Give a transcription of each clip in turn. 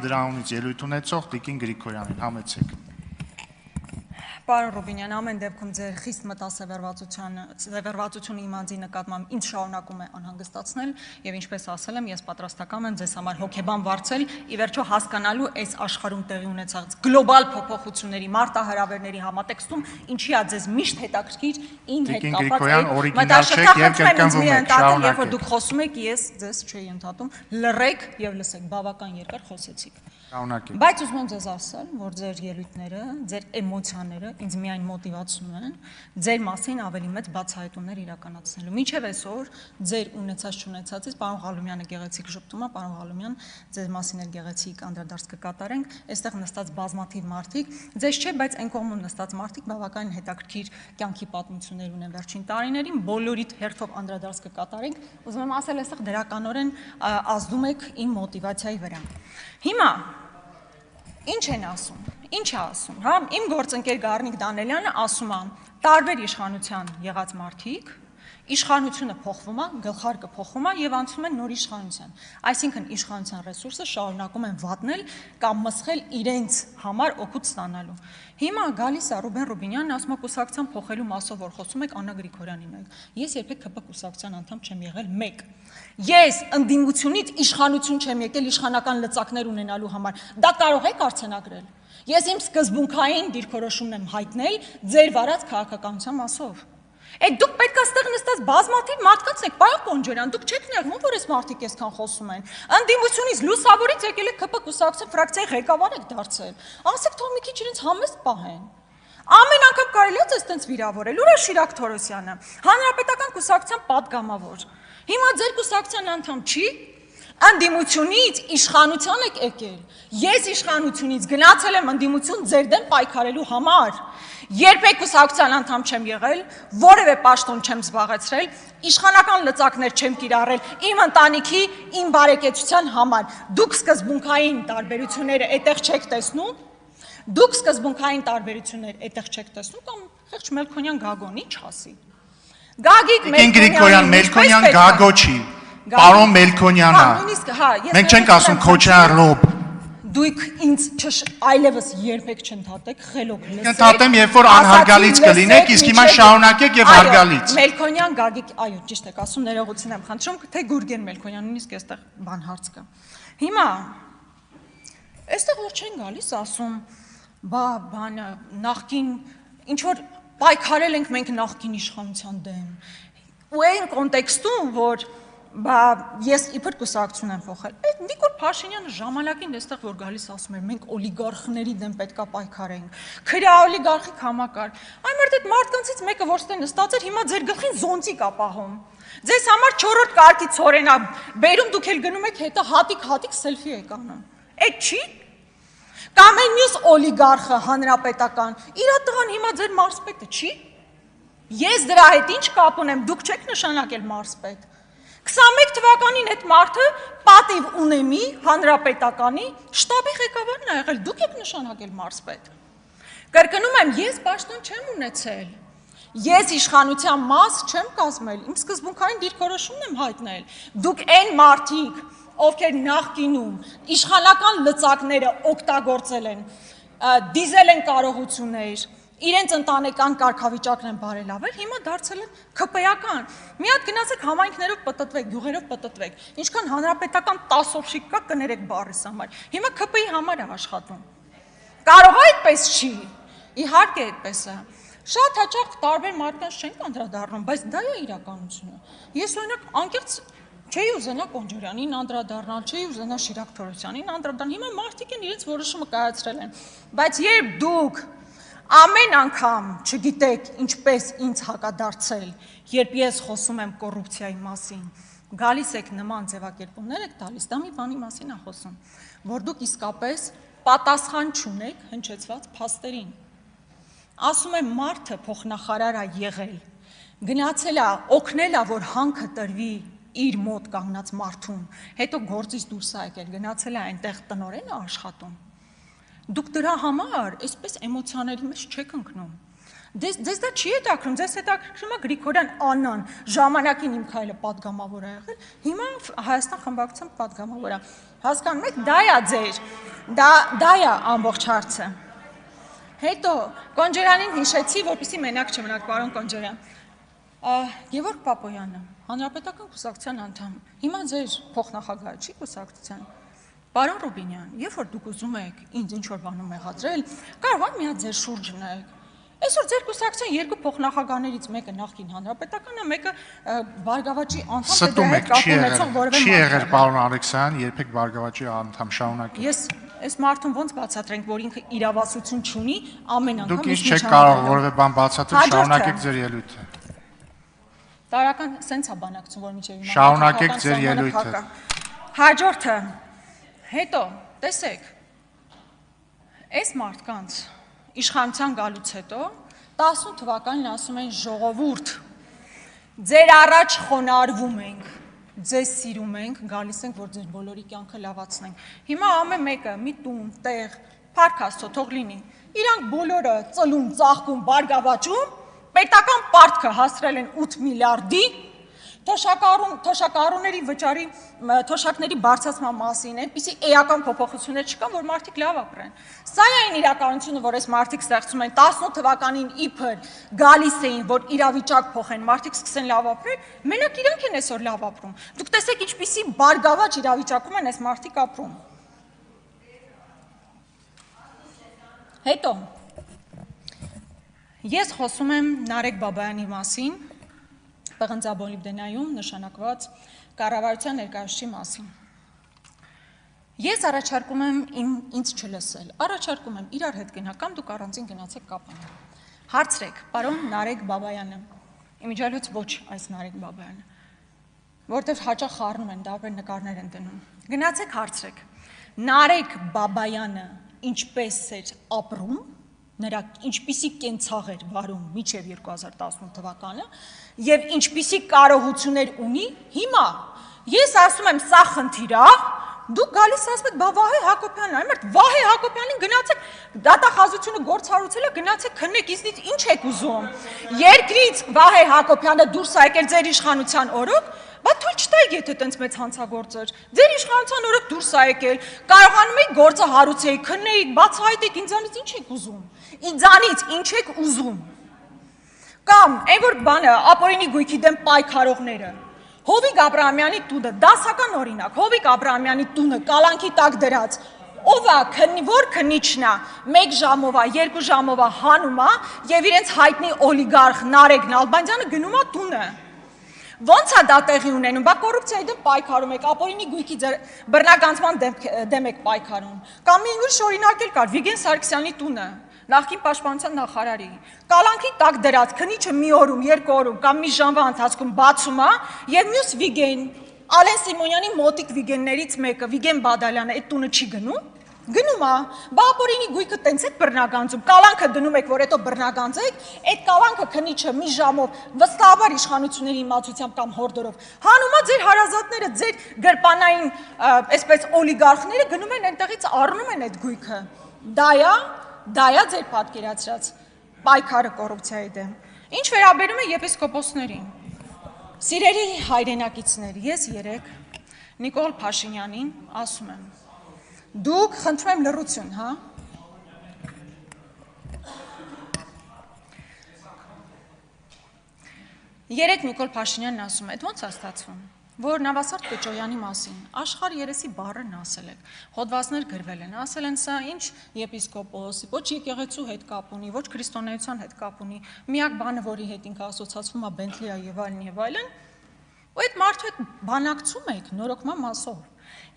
դրանից ելույթ ունեցող Տիկին Գրիգորյանին, համեցեք։ Պարոն Ռուբինյան, ամեն դեպքում ձեր խիստ մտասևեռվածությունը իմ անձի նկատմամբ ինձ շարունակում է անհանգստացնել եւ ինչպես ասել եմ, ես պատրաստական եմ ձեզ համար հոգեբան վարձել, ի վերջո հասկանալու այս աշխարհում տեղի ունեցած գլոբալ փոփոխությունների մարտահրավերների համատեքստում ինչի է ձեզ միշտ հետաքրքիր ին հետ կապված երբ որ դուք խոսում եք, ես ձեզ չէի ընդհատում, լռեք եւ լսեք, բավական երկար խոսեցիք։ Բայց ուզում եմ ձեզ ասել, որ ձեր ելույթները, ձեր էմոցիաները ինձ միայն մոտիվացնում են ձեր մասին ավելի մեծ բացահայտումներ իրականացնելու։ Մինչև այսօր ձեր ունեցած-չունեցածից պարոն Ղալումյանը գեղեցիկ ժպտում է, պարոն Ղալումյան, ձեր մասին էլ գեղեցիկ անդրադարձ կկատարենք, այստեղ նստած բազմաթիվ մարդիկ, ձեզ չէ, բայց այն կողմում նստած մարդիկ բավական հետաքրքիր կյանքի պատմություններ ունեն վերջին տարիներին, բոլորիդ հերթով անդրադարձ կկատարենք, ուզում եմ ասել, այստեղ դրականորեն ազդում եք իմ մոտիվացիայի վրա։ Հիմա ինչ են ասում, ինչ է ասում, հա, իմ գործընկեր Գառնիկ Դանելյանը ասում է, տարբեր իշխանության եղած մարդիկ, իշխանությունը փոխվում է, գլխարկը փոխվում է եւ անցնում են նոր իշխանության, այսինքն իշխանության ռեսուրսը շարունակում են վատնել կամ մսխել իրենց համար օգուտ ստանալու։ Հիմա գալիս է Ռուբեն Ռուբինյանն ասում է կուսակցության փոխելու մասով որ խոսում եք Աննա Գրիգորյանին եք։ Ես երբեք ԿՊ կուսակցության անդամ չեմ եղել 1։ Ես ընդդիմությունից իշխանություն չեմ եկել իշխանական լծակներ ունենալու համար։ Դա կարող եք արձանագրել։ Ես իմ սկզբունքային դիրքորոշումն եմ հայտնել ձեր վարած քաղաքականության մասով։ Այդ դուք պետք է ստեղ նստած բազմաթիվ մարդկանց եք, պարոն Պոնջորյան, դուք չեք նեղվում, որ այս մարդիկ այսքան խոսում են։ Ընդդիմությունից լուսավորից եկել եք ԿՊ կուսակցության ֆրակցիայի ղեկավար եք դարձել։ Ասեք թող մի քիչ իրենց համեստ պահեն։ Ամեն անգամ կարելի է այստենց վիրավորել։ Ուր է Շիրակ Թորոսյանը, Հանրապետական կուսակցության պատգամավոր։ Հիմա ձեր կուսակցության անդամ չի։ Ընդդիմությունից իշխանության եք եկել։ Ես իշխանությունից գնացել եմ ընդդիմություն ձեր դեմ պայքարելու համար։ Երբեք կուսակցության անդամ չեմ եղել, որևէ պաշտոն չեմ զբաղեցրել, իշխանական լծակներ չեմ կիրառել իմ ընտանիքի, իմ բարեկեցության համար։ Դուք սկզբունքային տարբերությունները այդտեղ չեք տեսնում։ Դուք սկզբունքային տարբերություններ այդտեղ չեք տեսնում կամ խեղճ Մելքոնյան Գագոն ինչ ասի։ Գագիկ Մելքոնյան Գագո չի։ Պարոն Մելքոնյանա, մենք չենք ասում Քոչարյան Ռոբ։ Դուք ինձ այլևս երբեք չընդհատեք, խելոք լսեք։ Ընդհատեմ, երբ որ անհարգալից կլինեք, իսկ հիմա շարունակեք եւ հարգալից։ Մելքոնյան Գագիկ, այո, ճիշտ եք ասում, ներողություն եմ խնդրում, թե Գուրգեն Մելքոնյան, նույնիսկ այստեղ բան հարց կա։ Հիմա այստեղ որ չեն գալիս ասում, բանը նախքին ինչ որ պայքարել ենք մենք նախքին իշխանության դեմ։ Ու այն կոնտեքստում, որ ես իբր կուսակցություն եմ փոխել։ Այդ Նիկոլ Փաշինյանը ժամանակին այստեղ որ գալիս ասում էր մենք օլիգարխների դեմ պետքա պայքարենք։ Քրյա օլիգարխիկ համակարգ։ Այն մերդ այդ մարդկանցից մեկը որ ստե նստած էր, հիմա ձեր գլխին զոնտիկ է պահում։ Ձեզ համար 4-րդ կարգի ծորեն է բերում, դուք էլ գնում եք հետը հատիկ սելֆի եք անում։ Այդ չի։ Կամ այն մյուս օլիգարխը հանրապետական, իր տղան հիմա ձեր մարզպետը չի։ Ես դրա հետ ինչ կապ ունեմ, դուք չեք նշանակել մարզպետ։ 21 թվականին այդ մարդը պատիվ ունեմի հանրապետականի շտաբի ղեկավարն է եղել, դուք եք նշանակել մարզպետ։ Կրկնում եմ, ես պաշտոն չեմ ունեցել։ Ես իշխանության մաս չեմ կազմել, իմ սկզբունքային դիրքորոշումն եմ հայտնել։ Դուք այն մարդիկ, ովքեր նախկինում իշխանական լծակները օգտագործել են, դիզել են կարողություններ, իրենց ընտանեկան կարգավիճակն են բարելավել, հիմա դարձել են ԿՊ-ական։ Մի հատ գնացեք համայնքներով պտտվեք, գյուղերով պտտվեք, ինչքան հանրապետական 10 օր շիկ կա կներեք բառիս համար։ Հիմա ԿՊ-ի համար է աշխատում։ Կարող է այդպես չի։ Իհարկե այդպես է։ Շատ հաճախ տարբեր մարդկանց չենք անդրադառնում, բայց դա է իրականությունը։ Ես օրինակ անկեղծ չէի ուզենա Պոնջորյանին անդրադառնալ, չէի ուզենա Շիրակ Թորոսյանին անդրադառնալ։ Հիմա մարդիկ են իրենց որոշումը կայացրել են։ Բայց երբ դուք ամեն անգամ չգիտեք ինչպես ինձ հակադարձել, երբ ես խոսում եմ կոռուպցիայի մասին, գալիս եք նման ձևակերպումներ եք տալիս, դա մի բանի մասին է խոսում, որ դուք իսկապես պատասխան չունեք հնչեցված փաստերին։ Ասում եմ մարդը փոխնախարար է եղել, գնացել է, օգնել է, որ հանքը տրվի իր մոտ կանգնած մարդուն, հետո գործից դուրս է եկել, գնացել է այնտեղ տնօրեն է աշխատում։ Դուք դրա համար այսպես էմոցիաների մեջ չեք ընկնում։ Ձեզ դա չի հետաքրքրում, ձեզ հետաքրքրում է Գրիգորյան Աննան, ժամանակին իմ քայլը պատգամավոր է եղել, հիմա Հայաստան խմբակցության պատգամավոր է։ Հասկանում եք, դա է ձեր, դա է ամբողջ հարցը։ Հետո Կոնջերանին հիշեցի, որպեսզի մենակ չմնաք, պարոն Կոնջերյան։ Գևորգ Պապոյանը, Հանրապետական կուսակցության անդամ, հիմա ձեր փոխնախագահը չի կուսակցության։ Պարոն Ռուբինյան, երբ որ դուք ուզում եք ինձ ինչ-որ բանում մեղադրել, կարող եք մի հատ ձեր շուրջը նայեք։ Այսօր ձեր կուսակցության երկու փոխնախագահներից մեկը նախկին հանրապետական է, մեկը Բարգավաճի անդամ է, Ստում եք, չի եղել պարոն Ալեքսյան, երբեք Բարգավաճի անդամ շարունակեք։ Ես այս մարդուն ոնց բացատրենք, որ ինքը իրավասություն չունի, ամեն անգամ Դուք ինչ չեք կարող որևէ բան բացատրել, շարունակեք ձեր ելույթը։ Տարական սենց է բանակցում, որ միջև հիմա շարունակեք ձեր ելույթը։ Հաջորդը, հետո, տեսեք, այս մարդկանց իշխանության գալուց հետո 18 թվականին ասում են ժողովուրդ, ձեր առաջ խոնարհվում ենք, ձեզ սիրում ենք, գալիս ենք, որ ձեր բոլորի կյանքը լավացնենք։ Հիմա ամեն մեկը մի տուն, տեղ, փառք Աստծո, թող լինի։ Իրանք բոլորը ծլում, ծաղկում, Բարգավաճում, պետական պարտքը հասրել են 8 միլիարդի, թոշակառուների վճարի, թոշակների բարձրացման մասին, այնպիսի էական փոփոխություններ չկան, որ մարդիկ լավ ապրեն։ Սա է այն իրականությունը, որ այս մարդիկ ստեղծում են 18 թվականին իբր գալիս էին, որ իրավիճակ փոխեն, մարդիկ սկսեն լավ ապրել, մենակ իրանք են այսօր լավ ապրում։ Դուք տեսեք ինչպիսի Բարգավաճ իրավիճակում են այս մարդիկ ապրում։ Հետո ես խոսում եմ Նարեկ Բաբայանի մասին, Պղնձաբոլիբդենայում նշանակված կառավարության ներկայացուցիչի մասին։ Ես առաջարկում եմ ինձ չլսել, առաջարկում եմ իրար հետ գնա կամ դուք առանձին գնացեք կապանը։ Հարցրեք, պարոն Նարեկ Բաբայանը, իմիջիալոց ոչ այս Նարեկ Բաբայանը, որտեղ հաճախ խառնում են, դարբեր նկարներ են դնում։ Գնացեք հարցրեք, Նարեկ Բաբայանը ինչպես էր ապրում, նրա ինչպիսի կենցաղ էր վարում մինչև 2018 թվականը եւ ինչպիսի կարողություններ ունի հիմա։ Ես ասում եմ, սա խնդիր է, դուք գալիս ասում եք, բա Վահե Հակոբյանն, այմերդ Վահե Հակոբյանին գնացեք, դատախազությունը գործառույցել է, գնացեք քննեք, ինձնից ինչ եք ուզում։ Երկրից Վահե Հակոբյանը դուրս է եկել ձեր իշխանության օրոք, բա թույլ չտայիք, եթե տենց մեծ հանցագործեր։ Ձեր իշխանության օրոք դուրս է եկել, կարողանում եք գործը հարուցեիք, քննեիք, բացահայտեիք, ինձանից ինչ եք ուզում։ Ինձանից ինչ եք ուզում։ Կամ այն որ բանը ապօրինի գույքի դեմ պայքարողները, Հովիկ Աբրահամյանի տունը, դասական օրինակ, Հովիկ Աբրահամյանի տունը կալանքի տակ դրած, ով է, որ քննիչն է, 1 ժամով է, 2 ժամով է հանում է եւ իրենց հայտնի օլիգարխ Նարեկ Նալբանդյանը գնում է տունը։ Ոնց է դա տեղի ունենում, բա կոռուպցիայի դեմ պայքարում եք, ապօրինի գույքի բռնագանձման դեմ եք պայքարում։ Կամ մի ուրիշ օրինակ էլ կար, Վիգեն Սարգսյանի տունը, նախկին պաշտպանության նախարարի, կալանքի տակ դրած, քննիչը մի օրում, 2 օրում կամ մի ժամվա ընթացքում բացում է եւ մյուս Վիգեն, Ալեն Սիմոնյանի մոտիկ Վիգեններից մեկը, Վիգեն Բադալյանը, այդ տունը չի գնում։ Գնում է, բա ապօրինի գույքը տենց եք բռնագանձում, կալանքը դնում եք, որ հետո բռնագանձեք, այդ կալանքը քննիչը մի ժամով վստահաբար իշխանությունների իմացությամբ կամ հորդորով հանում է ձեր հարազատները, ձեր գրպանային այսպես օլիգարխները գնում են այնտեղից առնում են այդ գույքը։ Դա է ձեր պատկերացրած պայքարը կոռուպցիայի դեմ։ Ինչ վերաբերում է եպիսկոպոսներին, սիրելի հայրենակիցներ, ես երեկ Նիկոլ Փաշինյանին ասում եմ, դուք խնդրում եմ լռություն, հա։ Երեկ Նիկոլ Փաշինյանն ասում է, ո՞նց է ստացվում, որ Նավասարդ Պեչոյանի մասին աշխարհ երեսի բառն ասել եք, հոդվածներ գրվել են, ասել են սա ինչ եպիսկոպոս, ոչ եկեղեցու հետ կապ ունի, ոչ քրիստոնեության հետ կապ ունի, միակ բանը, որի հետ ինքը ասոցացվում է Բենթլիա եւ այլն, ու այդ մարդու հետ բանակցում եք նորոգման մասով։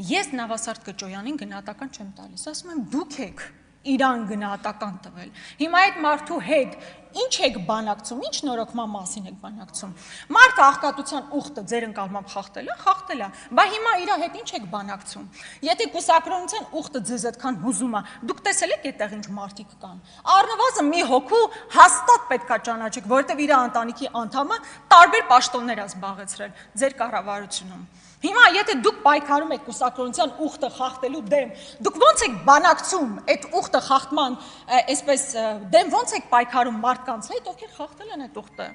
Ես Նավասարդ Կճոյանին գնահատական չեմ տալիս, ասում եմ դուք եք իրան գնահատական տվել։ Հիմա այդ մարդու հետ ինչ եք բանակցում, ինչ նորոգման մասին եք բանակցում։ Մարդը աղքատության ուխտը ձեր ընկալմամբ խախտել է, բա հիմա իր հետ ինչ եք բանակցում։ Եթե կուսակրոնության ուխտը ձեզ այդքան հուզում է, դուք տեսել եք այդտեղ ինչ մարդիկ կան։ Առնվազն մի հոգու հաստատ պետքա ճանաչեք, որովհետև իր ընտանիքի անդամը տարբեր պաշտոններ է զբաղեցրել ձեր կառավարությունում։ Հիմա եթե դուք պայքարում եք կուսակրոնության ուխտը խախտելու դեմ, դուք ո՞նց եք բանակցում այդ ուխտը խախտման, այսպես դեմ ո՞նց եք պայքարում մարդկանց հետ, ովքեր խախտել են այդ ուխտը։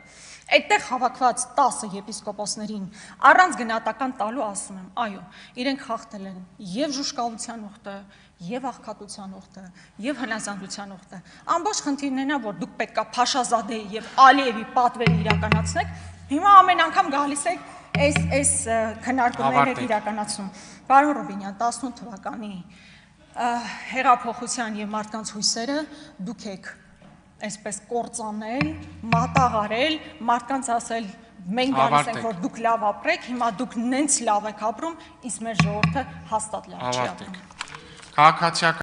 Այդտեղ հավաքված 10 եպիսկոպոսներին առանց գնահատական տալու ասում եմ, այո, իրենք խախտել են եւ ժուշկալության ուխտը, եւ աղքատության ուխտը, եւ հնազանդության ուխտը։ Ամբողջ խնդիրն է, որ դուք պետքա Փաշազադեի եւ Ալիևի պատվերը իրականացնեք։ Հիմա ամեն անգամ գալիս եք այս քննարկումները եք իրականացում։ Պարոն Ռուբինյան, 18 թվականի հեղափոխության եւ մարդկանց հույսերը դուք եք այսպես կործանել, մատաղարել, մարդկանց ասել մենք գալիս ենք որ դուք լավ ապրեք, հիմա դուք նենց լավ եք ապրում, իսկ մեր ժողովուրդը հաստատ լավ չի ապրում։ Քաղաքացիական